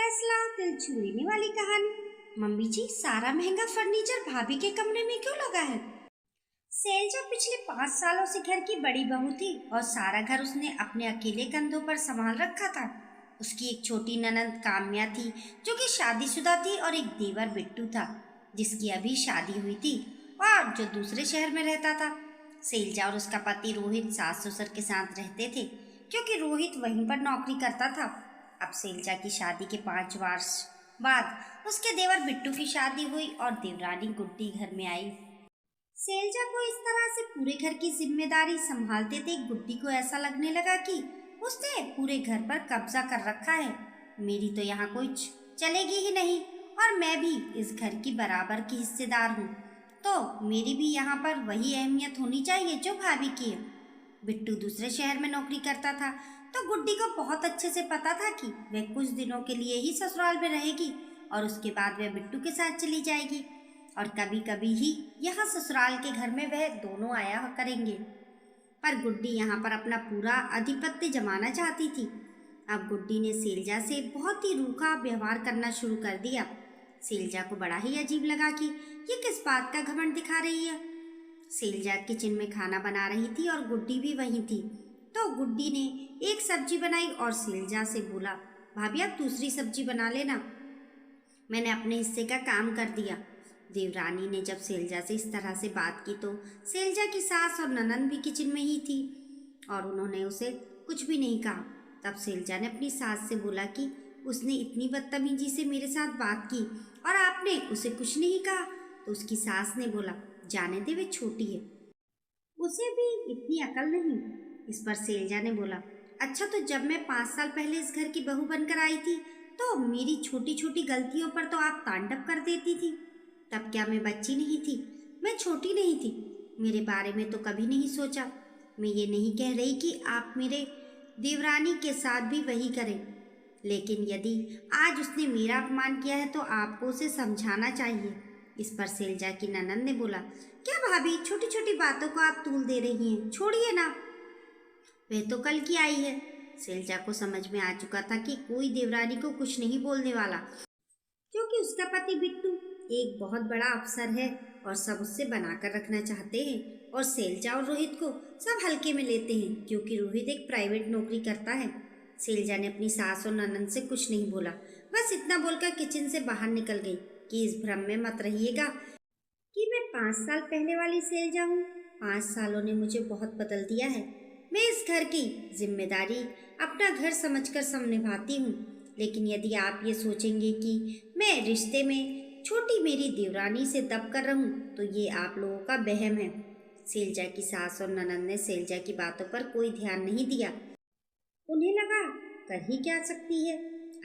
फैसला दिल छू लेने वाली कहानी। मम्मी जी, सारा महंगा फर्नीचर भाभी के कमरे में क्यों लगा है? शैलजा पिछले 5 सालों से घर की बड़ी बहू थी और सारा घर उसने अपने अकेले कंधों पर संभाल रखा था। उसकी एक छोटी ननंद काम्या थी जो कि शादीशुदा थी और एक देवर बिट्टू था जिसकी अभी शादी हुई थी और जो दूसरे शहर में रहता था। शैलजा और उसका पति रोहित सास ससुर के साथ रहते थे क्योंकि रोहित वहीं पर नौकरी करता था। अब शैलजा की शादी के 5 वर्ष बाद उसके देवर बिट्टू की शादी हुई और देवरानी गुड्डी घर में आई। शैलजा को इस तरह से पूरे घर की जिम्मेदारी संभालते थे गुड्डी को ऐसा लगने लगा कि उसने पूरे घर पर कब्जा कर रखा है। मेरी तो यहाँ कुछ चलेगी ही नहीं और मैं भी इस घर की बराबर की हिस्सेदार हूँ, तो मेरी भी यहाँ पर वही अहमियत होनी चाहिए जो भाभी की है। बिट्टू दूसरे शहर में नौकरी करता था तो गुड्डी को बहुत अच्छे से पता था कि वह कुछ दिनों के लिए ही ससुराल में रहेगी और उसके बाद वह बिट्टू के साथ चली जाएगी और कभी कभी ही यहाँ ससुराल के घर में वह दोनों आया करेंगे। पर गुड्डी यहाँ पर अपना पूरा आधिपत्य जमाना चाहती थी। अब गुड्डी ने शैलजा से बहुत ही रूखा व्यवहार करना शुरू कर दिया। शैलजा को बड़ा ही अजीब लगा कि ये किस बात का घमंड दिखा रही है। शैलजा किचन में खाना बना रही थी और गुड्डी भी वहीं थी, तो गुड्डी ने एक सब्जी बनाई और शैलजा से बोला, भाभी आप दूसरी सब्जी बना लेना, मैंने अपने हिस्से का काम कर दिया। देवरानी ने जब शैलजा से इस तरह से बात की तो शैलजा की सास और ननंद भी किचन में ही थी और उन्होंने उसे कुछ भी नहीं कहा। तब शैलजा ने अपनी सास से बोला कि उसने इतनी बदतमीजी से मेरे साथ बात की और आपने उसे कुछ नहीं कहा। तो उसकी सास ने बोला, जाने दे, वे छोटी है, उसे भी इतनी अकल नहीं। इस पर शैलजा ने बोला, अच्छा तो जब मैं 5 साल पहले इस घर की बहू बनकर आई थी तो मेरी छोटी छोटी गलतियों पर तो आप तांडव कर देती थी। तब क्या मैं बच्ची नहीं थी? मैं छोटी नहीं थी? मेरे बारे में तो कभी नहीं सोचा। मैं ये नहीं कह रही कि आप मेरे देवरानी के साथ भी वही करें, लेकिन यदि आज उसने मेरा अपमान किया है तो आपको उसे समझाना चाहिए। इस पर शैलजा की ननंद ने बोला, क्या भाभी छोटी छोटी बातों को आप तूल दे रही हैं, छोड़िए ना, वह तो कल की आई है। शैलजा को समझ में आ चुका था कि कोई देवरानी को कुछ नहीं बोलने वाला क्योंकि उसका पति बिट्टू एक बहुत बड़ा अफसर है और सब उससे बनाकर रखना चाहते हैं और शैलजा और रोहित को सब हल्के में लेते हैं क्योंकि रोहित एक प्राइवेट नौकरी करता है। शैलजा ने अपनी सास और ननंद से कुछ नहीं बोला, बस इतना बोलकर किचन से बाहर निकल गई कि इस भ्रम में मत रहिएगा कि मैं 5 साल पहले वाली शैलजा हूँ। 5 सालों ने मुझे बहुत बदल दिया है। मैं इस घर की जिम्मेदारी अपना घर समझकर निभाती हूँ, लेकिन यदि आप ये सोचेंगे कि मैं रिश्ते में छोटी मेरी देवरानी से दब कर रहूं तो ये आप लोगों का वहम है। शैलजा की सास और ननंद ने शैलजा की बातों पर कोई ध्यान नहीं दिया। उन्हें लगा कर ही क्या सकती है,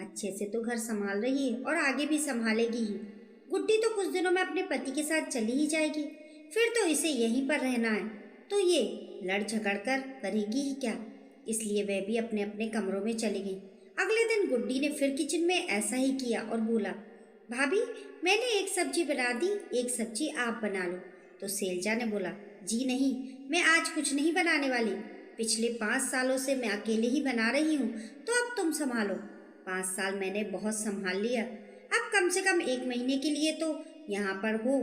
अच्छे से तो घर संभाल रही है और आगे भी संभालेगी ही। गुड्डी तो कुछ दिनों में अपने पति के साथ चली ही जाएगी, फिर तो इसे यहीं पर रहना है, तो ये लड़ झगड़ कर करेगी ही क्या। इसलिए वह भी अपने अपने कमरों में चली गई। अगले दिन गुड्डी ने फिर किचन में ऐसा ही किया और बोला, भाभी मैंने एक सब्जी बना दी, एक सब्जी आप बना लो। तो शैलजा ने बोला, जी नहीं, मैं आज कुछ नहीं बनाने वाली। पिछले 5 सालों से मैं अकेले ही बना रही हूँ, तो अब तुम संभालो। 5 साल मैंने बहुत संभाल लिया, अब कम से कम 1 महीने के लिए तो यहाँ पर हो,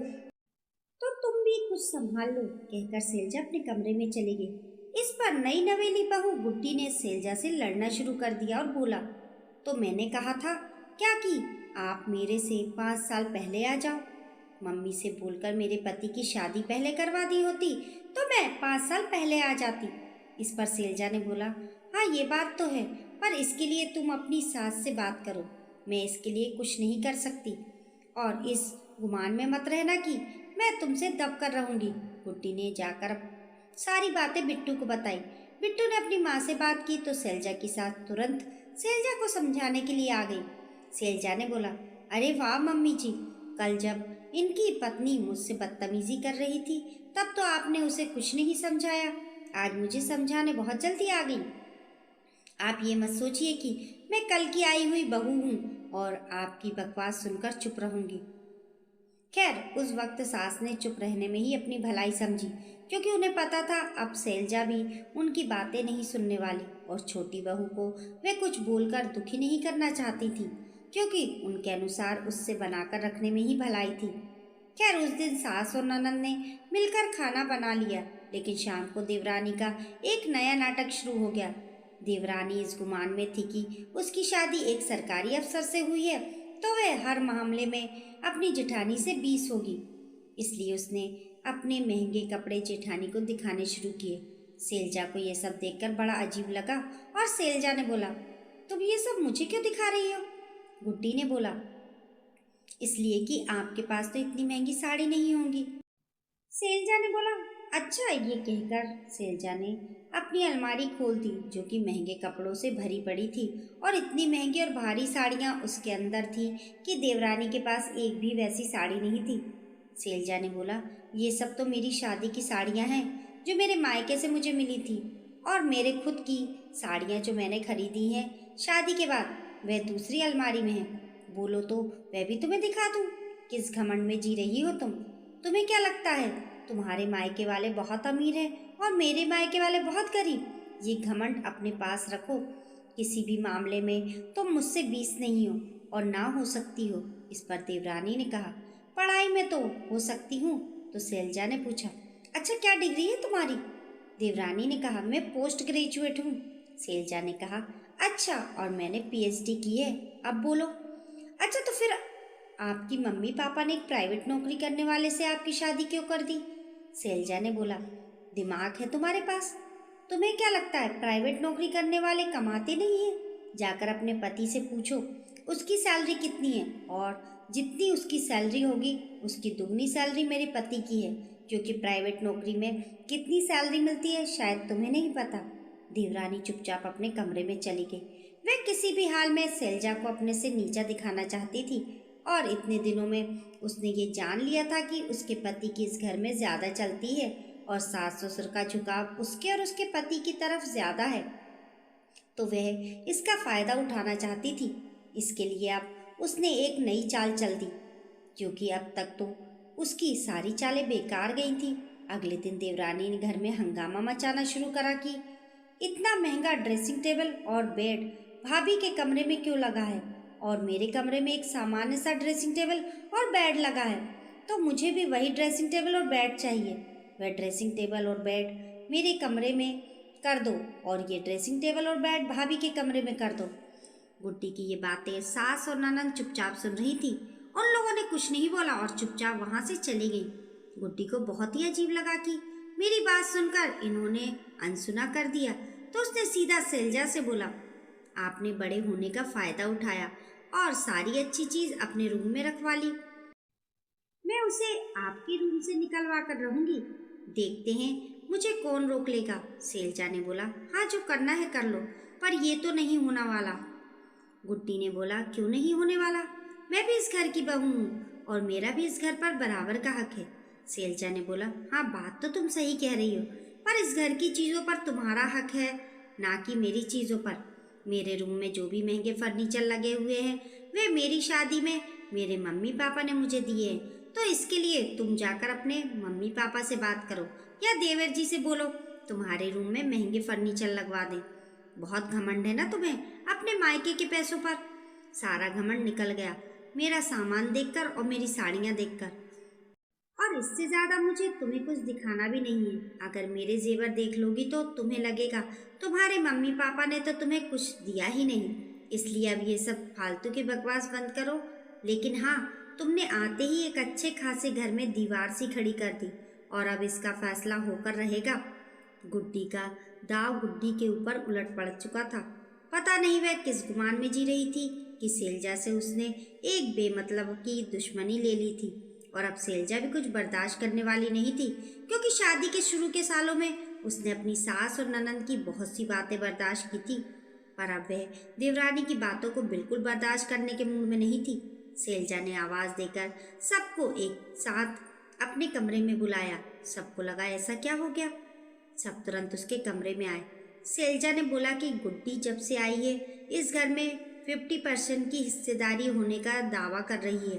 तो तुम भी कुछ संभाल लो, कहकर शैलजा अपने कमरे में चली गई। इस पर नई नवेली बहू गुड्डी ने शैलजा से लड़ना शुरू कर दिया और बोला, तो मैंने कहा था क्या कि आप मेरे से 5 साल पहले आ जाओ। मम्मी से बोलकर मेरे पति की शादी पहले करवा दी होती तो मैं 5 साल पहले आ जाती। इस पर शैलजा ने बोला, हाँ ये बात तो है, पर इसके लिए तुम अपनी सास से बात करो, मैं इसके लिए कुछ नहीं कर सकती और इस गुमान में मत रहना कि मैं तुमसे दब कर रहूंगी। गुड्डी ने जाकर सारी बातें बिट्टू को बताई। बिट्टू ने अपनी माँ से बात की तो शैलजा की सास तुरंत शैलजा को समझाने के लिए आ गई। शैलजा ने बोला, अरे वाह मम्मी जी, कल जब इनकी पत्नी मुझसे बदतमीजी कर रही थी तब तो आपने उसे कुछ नहीं समझाया, आज मुझे समझाने बहुत जल्दी आ गई। आप ये मत सोचिए कि मैं कल की आई हुई बहू हूँ और आपकी बकवास सुनकर चुप रहूंगी। खैर उस वक्त सास ने चुप रहने में ही अपनी भलाई समझी क्योंकि उन्हें पता था अब शैलजा भी उनकी बातें नहीं सुनने वाली और छोटी बहू को वे कुछ बोलकर दुखी नहीं करना चाहती थी। क्योंकि उनके अनुसार उससे बनाकर रखने में ही भलाई थी। खैर उस दिन सास और ननद ने मिलकर खाना बना लिया, लेकिन शाम को देवरानी का एक नया नाटक शुरू हो गया। देवरानी इस गुमान में थी कि उसकी शादी एक सरकारी अफसर से हुई है तो वह हर मामले में अपनी जेठानी से 20 होगी। इसलिए उसने अपने महंगे कपड़े जेठानी को दिखाने शुरू किए। सैलजा को यह सब देखकर बड़ा अजीब लगा और सैलजा ने बोला, तुम ये सब मुझे क्यों दिखा रही हो? गुड्डी ने बोला, इसलिए कि आपके पास तो इतनी महंगी साड़ी नहीं होंगी। सैलजा ने बोला, अच्छा। ये कहकर सैलजा ने अपनी अलमारी खोल दी जो कि महंगे कपड़ों से भरी पड़ी थी और इतनी महंगी और भारी साड़ियाँ उसके अंदर थी कि देवरानी के पास एक भी वैसी साड़ी नहीं थी। सैलजा ने बोला, ये सब तो मेरी शादी की साड़ियाँ हैं जो मेरे मायके से मुझे मिली थी, और मेरे खुद की साड़ियाँ जो मैंने खरीदी हैं शादी के बाद वह दूसरी अलमारी में है। बोलो तो वह भी तुम्हें दिखा दूँ। किस घमंड में जी रही हो तुम? तुम्हें क्या लगता है तुम्हारे मायके वाले बहुत अमीर हैं और मेरे मायके वाले बहुत गरीब? ये घमंड अपने पास रखो। किसी भी मामले में तुम मुझसे 20 नहीं हो और ना हो सकती हो। इस पर देवरानी ने कहा, पढ़ाई में तो हो सकती हूँ। तो सैलजा ने पूछा, अच्छा क्या डिग्री है तुम्हारी? देवरानी ने कहा, मैं पोस्ट ग्रेजुएट हूँ। सैलजा ने कहा, अच्छा, और मैंने पीएचडी की है। अब बोलो। अच्छा, तो फिर आपकी मम्मी पापा ने एक प्राइवेट नौकरी करने वाले से आपकी शादी क्यों कर दी? सैलजा ने बोला, दिमाग है तुम्हारे पास? तुम्हें क्या लगता है प्राइवेट नौकरी करने वाले कमाते नहीं हैं? जाकर अपने पति से पूछो उसकी सैलरी कितनी है, और जितनी उसकी सैलरी होगी उसकी दुगनी सैलरी मेरे पति की है, क्योंकि प्राइवेट नौकरी में कितनी सैलरी मिलती है शायद तुम्हें नहीं पता। देवरानी चुपचाप अपने कमरे में चली गई। वह किसी भी हाल में सैलजा को अपने से नीचा दिखाना चाहती थी, और इतने दिनों में उसने ये जान लिया था कि उसके पति की इस घर में ज़्यादा चलती है और सास ससुर का झुकाव उसके और उसके पति की तरफ ज़्यादा है, तो वह इसका फ़ायदा उठाना चाहती थी। इसके लिए अब उसने एक नई चाल चल दी, क्योंकि अब तक तो उसकी सारी चालें बेकार गई थी। अगले दिन देवरानी ने घर में हंगामा मचाना शुरू करा कि इतना महंगा ड्रेसिंग टेबल और बेड भाभी के कमरे में क्यों लगा है, और मेरे कमरे में एक सामान्य सा ड्रेसिंग टेबल और बेड लगा है, तो मुझे भी वही ड्रेसिंग टेबल और बेड चाहिए। वह ड्रेसिंग टेबल और बेड मेरे कमरे में कर दो और ये ड्रेसिंग टेबल और बेड भाभी के कमरे में कर दो। गुड्डी की ये बातें सास और ननद चुपचाप सुन रही थी। उन लोगों ने कुछ नहीं बोला और चुपचाप वहाँ से चली गई। गुड्डी को बहुत ही अजीब लगा कि मेरी बात सुनकर इन्होंने अनसुना कर दिया, तो उसने सीधा सैलजा से बोला, आपने बड़े होने का फ़ायदा उठाया और सारी अच्छी चीज़ अपने रूम में रखवा ली। मैं उसे आपके रूम से निकलवा कर रहूँगी, देखते हैं मुझे कौन रोक लेगा। सैलजा ने बोला, हाँ जो करना है कर लो, पर ये तो नहीं होने वाला। गुड्डी ने बोला, क्यों नहीं होने वाला? मैं भी इस घर की बहू हूँ और मेरा भी इस घर पर बराबर का हक है। सैलजा ने बोला, हाँ बात तो तुम सही कह रही हो, पर इस घर की चीज़ों पर तुम्हारा हक है, ना कि मेरी चीज़ों पर। मेरे रूम में जो भी महंगे फर्नीचर लगे हुए हैं वे मेरी शादी में मेरे मम्मी पापा ने मुझे दिए हैं, तो इसके लिए तुम जाकर अपने मम्मी पापा से बात करो या देवर जी से बोलो तुम्हारे रूम में महंगे फर्नीचर लगवा दें। बहुत घमंड है ना तुम्हें अपने मायके के पैसों पर। सारा घमंड निकल गया मेरा सामान देखकर और मेरी साड़ियाँ देखकर, और इससे ज़्यादा मुझे तुम्हें कुछ दिखाना भी नहीं है। अगर मेरे जेवर देख लोगी तो तुम्हें लगेगा तुम्हारे मम्मी पापा ने तो तुम्हें कुछ दिया ही नहीं। इसलिए अब ये सब फालतू की बकवास बंद करो। लेकिन हाँ, तुमने आते ही एक अच्छे खासे घर में दीवार सी खड़ी कर दी, और अब इसका फैसला होकर रहेगा। गुड्डी का दाव गुड्डी के ऊपर उलट पड़ चुका था। पता नहीं वह किस गुमान में जी रही थी कि सैलजा से उसने एक बेमतलब की दुश्मनी ले ली थी, और अब सैलजा भी कुछ बर्दाश्त करने वाली नहीं थी, क्योंकि शादी के शुरू के सालों में उसने अपनी सास और ननद की बहुत सी बातें बर्दाश्त की थी, पर अब वह देवरानी की बातों को बिल्कुल बर्दाश्त करने के मूड में नहीं थी। सैलजा ने आवाज़ देकर सबको एक साथ अपने कमरे में बुलाया। सबको लगा ऐसा क्या हो गया। सब तुरंत उसके कमरे में आए। सैलजा ने बोला कि गुड्डी जब से आई है इस घर में 50% की हिस्सेदारी होने का दावा कर रही है,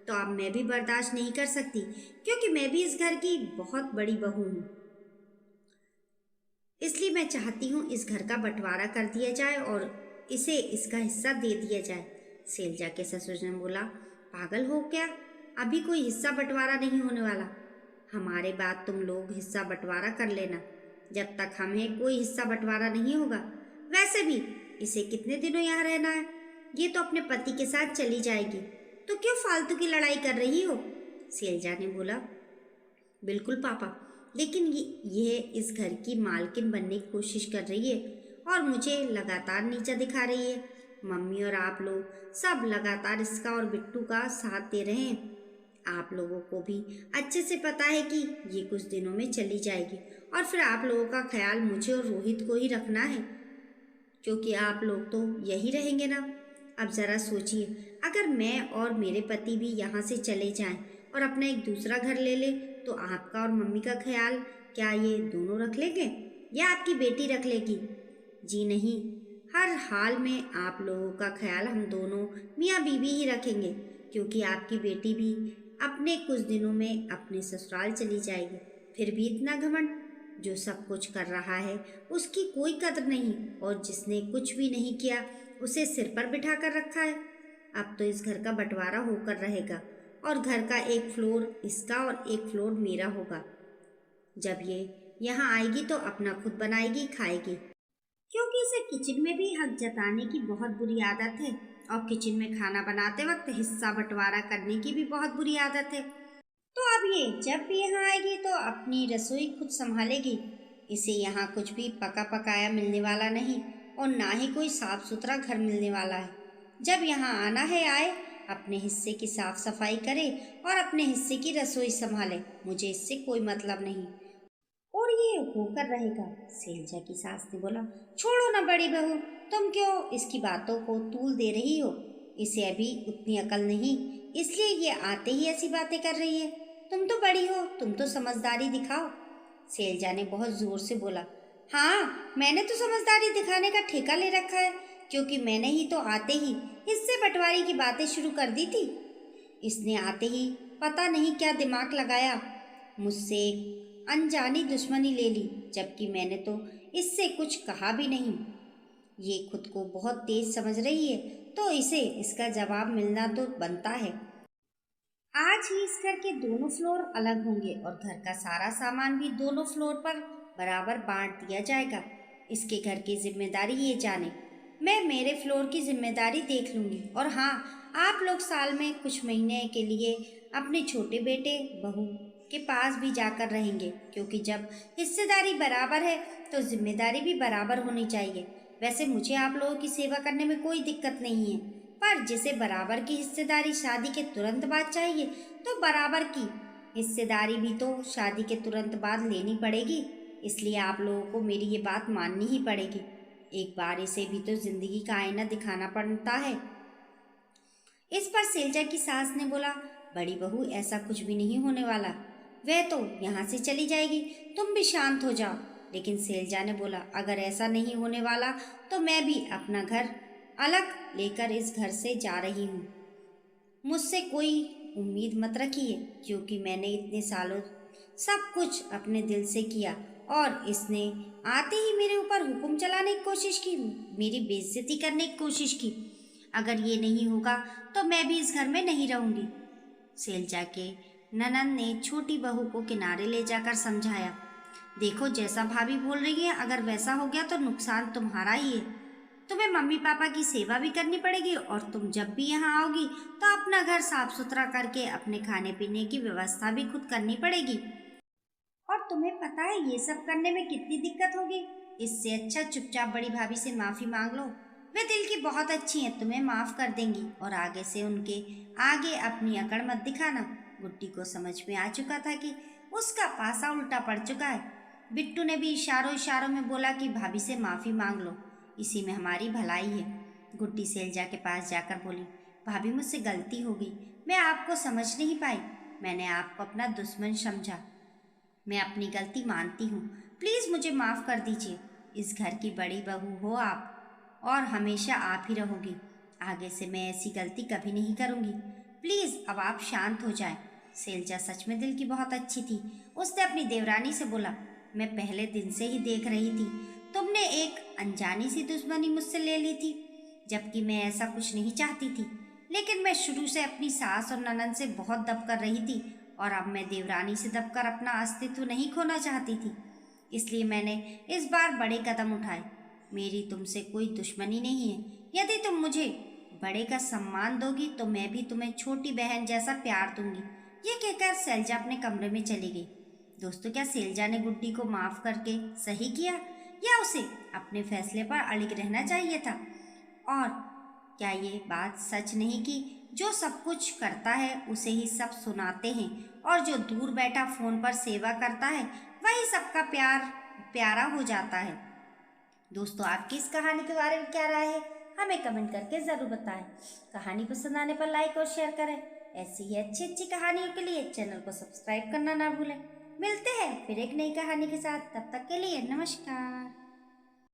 तो अब मैं भी बर्दाश्त नहीं कर सकती, क्योंकि मैं भी इस घर की बहुत बड़ी बहू हूँ। इसलिए मैं चाहती हूँ इस घर का बंटवारा कर दिया जाए और इसे इसका हिस्सा दे दिया जाए। शैलजा के ससुर ने बोला, पागल हो क्या? अभी कोई हिस्सा बंटवारा नहीं होने वाला। हमारे बाद तुम लोग हिस्सा बंटवारा कर लेना। जब तक हम हैं कोई हिस्सा बंटवारा नहीं होगा। वैसे भी इसे कितने दिनों यहाँ रहना है? ये तो अपने पति के साथ चली जाएगी, तो क्यों फालतू की लड़ाई कर रही हो? शैलजा ने बोला, बिल्कुल पापा, लेकिन ये इस घर की मालकिन बनने की कोशिश कर रही है और मुझे लगातार नीचा दिखा रही है। मम्मी और आप लोग सब लगातार इसका और बिट्टू का साथ दे रहे हैं। आप लोगों को भी अच्छे से पता है कि ये कुछ दिनों में चली जाएगी और फिर आप लोगों का ख्याल मुझे और रोहित को ही रखना है, क्योंकि आप लोग तो यही रहेंगे ना। अब ज़रा सोचिए, अगर मैं और मेरे पति भी यहाँ से चले जाएं और अपना एक दूसरा घर ले ले, तो आपका और मम्मी का ख्याल क्या ये दोनों रख लेंगे या आपकी बेटी रख लेगी? जी नहीं, हर हाल में आप लोगों का ख्याल हम दोनों मियाँ बीवी ही रखेंगे, क्योंकि आपकी बेटी भी अपने कुछ दिनों में अपने ससुराल चली जाएगी। फिर भी इतना घमंड। जो सब कुछ कर रहा है उसकी कोई कदर नहीं, और जिसने कुछ भी नहीं किया उसे सिर पर बिठा कर रखा है। अब तो इस घर का बंटवारा होकर रहेगा और घर का एक फ्लोर इसका और एक फ्लोर मेरा होगा। जब ये यहाँ आएगी तो अपना खुद बनाएगी खाएगी, क्योंकि इसे किचन में भी हक जताने की बहुत बुरी आदत है और किचन में खाना बनाते वक्त हिस्सा बंटवारा करने की भी बहुत बुरी आदत है। तो अब ये जब भी यहाँ आएगी तो अपनी रसोई खुद संभालेगी। इसे यहाँ कुछ भी पका पकाया मिलने वाला नहीं और ना ही कोई साफ सुथरा घर मिलने वाला है। जब यहाँ आना है आए, अपने हिस्से की साफ सफाई करे और अपने हिस्से की रसोई संभाले। मुझे इससे कोई मतलब नहीं और ये होकर रहेगा। शैलजा की सास ने बोला, छोड़ो ना बड़ी बहू, तुम क्यों इसकी बातों को तूल दे रही हो? इसे अभी उतनी अकल नहीं, इसलिए ये आते ही ऐसी बातें कर रही है। तुम तो बड़ी हो, तुम तो समझदारी दिखाओ। शैलजा ने बहुत जोर से बोला, हाँ, मैंने तो समझदारी दिखाने का ठेका ले रखा है, क्योंकि मैंने ही तो आते ही हिस्से बंटवारे की बातें शुरू कर दी थी। इसने आते ही पता नहीं क्या दिमाग लगाया, मुझसे एक अनजानी दुश्मनी ले ली, जबकि मैंने तो इससे कुछ कहा भी नहीं। ये खुद को बहुत तेज समझ रही है, तो इसे इसका जवाब मिलना तो बनता है। आज ही इस घर के दोनों फ्लोर अलग होंगे और घर का सारा सामान भी दोनों फ्लोर पर बराबर बांट दिया जाएगा। इसके घर की जिम्मेदारी ये जाने, मैं मेरे फ्लोर की जिम्मेदारी देख लूँगी। और हाँ, आप लोग साल में कुछ महीने के लिए अपने छोटे बेटे बहू के पास भी जाकर रहेंगे, क्योंकि जब हिस्सेदारी बराबर है तो जिम्मेदारी भी बराबर होनी चाहिए। वैसे मुझे आप लोगों की सेवा करने में कोई दिक्कत नहीं है, पर जिसे बराबर की हिस्सेदारी शादी के तुरंत बाद चाहिए, तो बराबर की हिस्सेदारी भी तो शादी के तुरंत बाद लेनी पड़ेगी। इसलिए आप लोगों को मेरी ये बात माननी ही पड़ेगी। एक बार इसे भी तो जिंदगी का आईना दिखाना पड़ता है। इस पर शैलजा की सास ने बोला, बड़ी बहू, ऐसा कुछ भी नहीं होने वाला, वह तो यहाँ से चली जाएगी, तुम भी शांत हो जाओ। लेकिन शैलजा ने बोला, अगर ऐसा नहीं होने वाला तो मैं भी अपना घर अलग लेकर इस घर से जा रही हूँ। मुझसे कोई उम्मीद मत रखिए, क्योंकि मैंने इतने सालों सब कुछ अपने दिल से किया और इसने आते ही मेरे ऊपर हुक्म चलाने की कोशिश की, मेरी बेइज्जती करने की कोशिश की। अगर ये नहीं होगा तो मैं भी इस घर में नहीं रहूँगी। शैलजा के ननंद ने छोटी बहू को किनारे ले जाकर समझाया, देखो, जैसा भाभी बोल रही है, अगर वैसा हो गया तो नुकसान तुम्हारा ही है। तुम्हें मम्मी पापा की सेवा भी करनी पड़ेगी और तुम जब भी यहाँ आओगी तो अपना घर साफ सुथरा करके अपने खाने पीने की व्यवस्था भी खुद करनी पड़ेगी। और तुम्हें पता है ये सब करने में कितनी दिक्कत होगी। इससे अच्छा चुपचाप बड़ी भाभी से माफ़ी मांग लो, वे दिल की बहुत अच्छी हैं, तुम्हें माफ़ कर देंगी। और आगे से उनके आगे अपनी अकड़ मत दिखाना। गुड्डी को समझ में आ चुका था कि उसका पासा उल्टा पड़ चुका है। बिट्टू ने भी इशारों इशारों में बोला कि भाभी से माफ़ी मांग लो, इसी में हमारी भलाई है। गुड्डी शैलजा के पास जाकर बोली, भाभी, मुझसे गलती हो गई, मैं आपको समझ नहीं पाई, मैंने आपको अपना दुश्मन समझा, मैं अपनी गलती मानती हूँ, प्लीज़ मुझे माफ़ कर दीजिए। इस घर की बड़ी बहू हो आप और हमेशा आप ही रहोगी। आगे से मैं ऐसी गलती कभी नहीं करूँगी, प्लीज़ अब आप शांत हो जाएं। शैलजा सच में दिल की बहुत अच्छी थी। उसने अपनी देवरानी से बोला, मैं पहले दिन से ही देख रही थी, तुमने एक अनजानी सी दुश्मनी मुझसे ले ली थी। जबकि मैं ऐसा कुछ नहीं चाहती थी। लेकिन मैं शुरू से अपनी सास और ननद से बहुत दब कर रही थी और अब मैं देवरानी से दबकर अपना अस्तित्व नहीं खोना चाहती थी। इसलिए मैंने इस बार बड़े कदम उठाए। मेरी तुमसे कोई दुश्मनी नहीं है। यदि तुम मुझे बड़े का सम्मान दोगी तो मैं भी तुम्हें छोटी बहन जैसा प्यार दूंगी। ये कहकर सैलजा अपने कमरे में चली गई। दोस्तों, क्या सैलजा ने गुड्डी को माफ करके सही किया या उसे अपने फैसले पर अड़िग रहना चाहिए था? और क्या ये बात सच नहीं कि जो सब कुछ करता है उसे ही सब सुनाते हैं और जो दूर बैठा फोन पर सेवा करता है वही सबका प्यारा हो जाता है? दोस्तों, आपकी इस कहानी के बारे में क्या राय है? हमें कमेंट करके ज़रूर बताएं। कहानी पसंद आने पर लाइक और शेयर करें। ऐसी ही अच्छी अच्छी कहानियों के लिए चैनल को सब्सक्राइब करना ना भूलें। मिलते हैं फिर एक नई कहानी के साथ। तब तक के लिए नमस्कार।